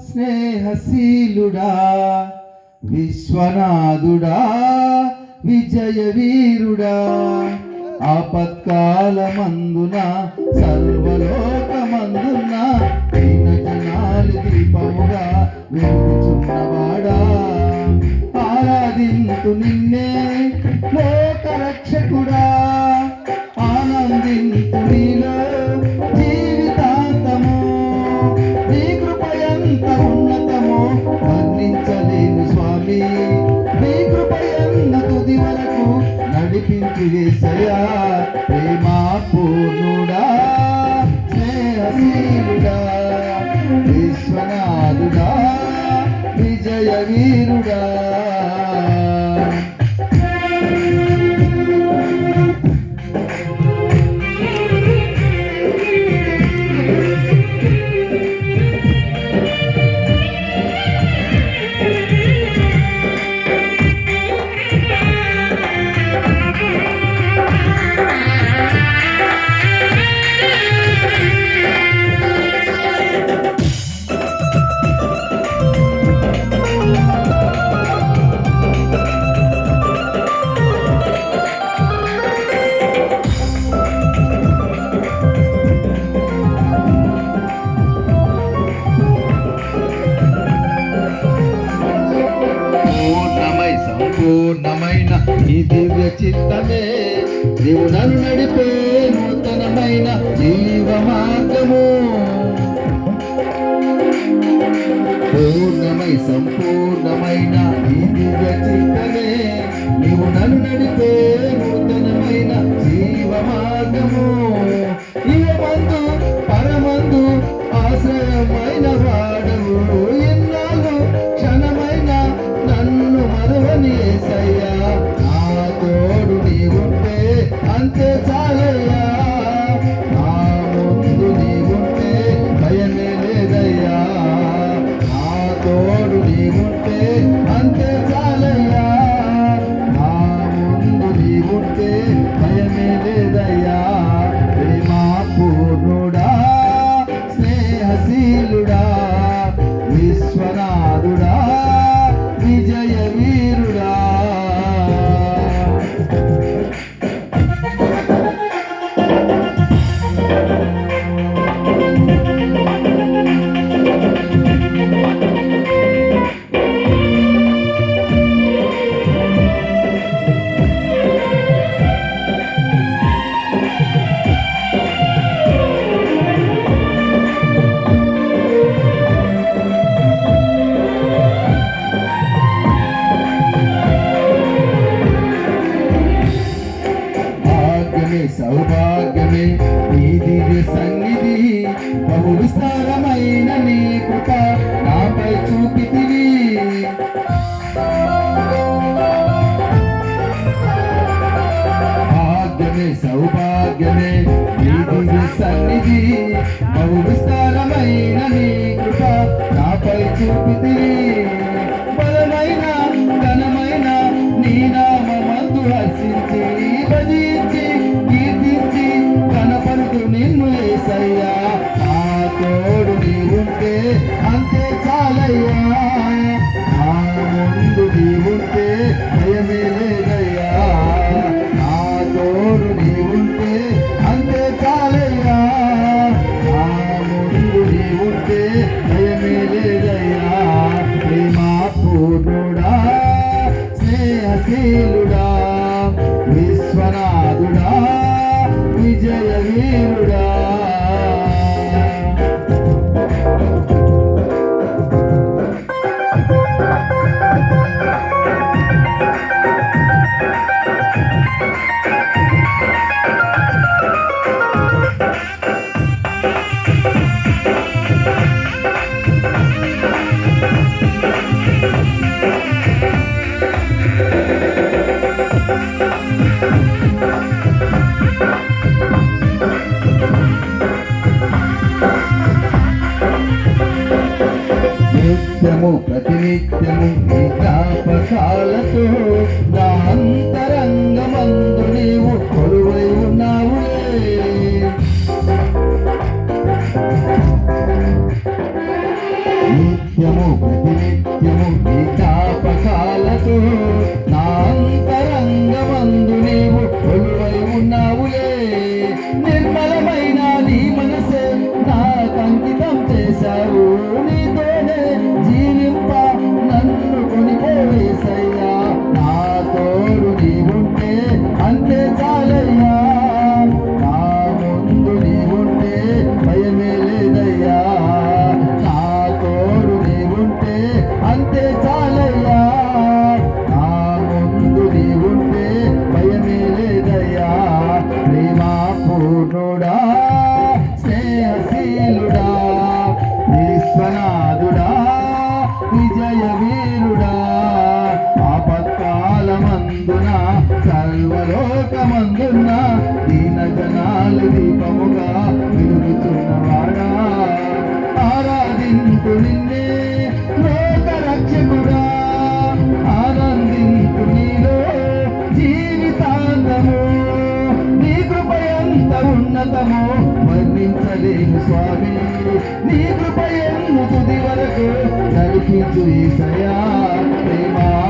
స్నేహశీలుడా విశ్వనాథుడా విజయ వీరుడా ఆపత్కాలమందున సర్వలోకమందున దీనజనాలు దీపముగా వెలుగుచున్నవాడా ఆరాధింతు నిన్నే లోకరక్షకుడా ఆనందింతు నీలో జీవితాంతము నీ కృపయంత ఉన్నతమో వర్ణించలేను స్వామి నీ కృపయన్న తుది వరకు నడిపించు యేసయ్యా ప్రేమా పూర్ణుడా స్నేహశీలుడా విశ్వనాథుడా విజయ వీరుడా పూర్ణమైన నీ దివ్య చిత్తమే నీవు నన్ను నడిపే నూతనమైన జీవ మార్గము పూర్ణమై సంపూర్ణమైన నీ దివ్య చిత్తమే నీవు నన్ను నడిపే నూతనమైన జీవ మార్గము ఇహమందు పరమందు ఆశ్రయమైన వాడవు ఎన్నాళ్ళు క్షణమైన నన్ను మరువని యేసయ్యా నా తోడు నీవుంటే అంతే చాలయ్యా నా ముందు నీవుంటే భయమే లేదయ్యా నా తోడు నీవుంటే అంతే చాలయ్యా నా ముందు నీవుంటే భయమే లేదయ్యా ప్రేమా పూర్ణుడా స్నేహశీలుడా విశ్వనాథుడా విజయ వీరుడా సౌభాగ్యమే నీ దివ్య సన్నిధి బహు విస్తారమైన నీ కృప నాపై చూపితివి భాగ్యమే సౌభాగ్యమే నీ దివ్య సన్నిధి బహు విస్తారమైన నీ కృప నాపై చూపితివి బలమైన ఘనమైన నీ నామమందు హర్షించి భజించి కీర్తించి కనపడుతూ నిన్ను యేసయ్యా నా తోడు నీవుంటే అంతే చాలయ్యా నా ముందు నీవుంటే భయమే లేదయ్యా నా తోడు నీవుంటే అంతే చాలయ్యా నా ముందు నీవుంటే భయమే లేదయ్యా ప్రేమా పూర్ణుడా స్నేహశీలుడా విశ్వనాథుడా విజయ వీరుడా నిత్యము ప్రతినిత్యము నీ జ్ఞాపకాలతో నా అంతరంగమందు నీవు కొలువై ఉన్నావులే పాఠశాలతో నా అంతరంగమందు నీవు కొలువై ఉన్నావులే. నిర్మలమైన నీ మనసే నాకు అంకితం చేశావు. నీతోనే జీవింప నన్ను కొనిపోయేసయ్యా. నా తోడు నీవుంటే అంతే చాలయ్యా. నా ముందు నీవుంటే భయమే లేదయ్యా. నా తోడు నీవుంటే అంతే చాలయ్యా. నా ముందు నీవుంటే భయమే లేదయ్యా. ప్రేమా పూర్ణుడా, స్నేహశీలుడా, విశ్వనాథుడా, విజయ వీరుడా, ఆపత్కాలమందున సర్వలోకమందున దీన జనాలు దీపముగా వెలుగుచున్నవాడా. ఆరాధింతు నిన్నే లోక రక్షకుడా, ఆనందింతు నీలో జీవితాంతము. నీ కృప ఎంత ఉన్నతమో వర్ణించలేను స్వామి. నీ కృప ఎన్ను తుది వరకు నడిపించు యేసయ్యా. ప్రేమా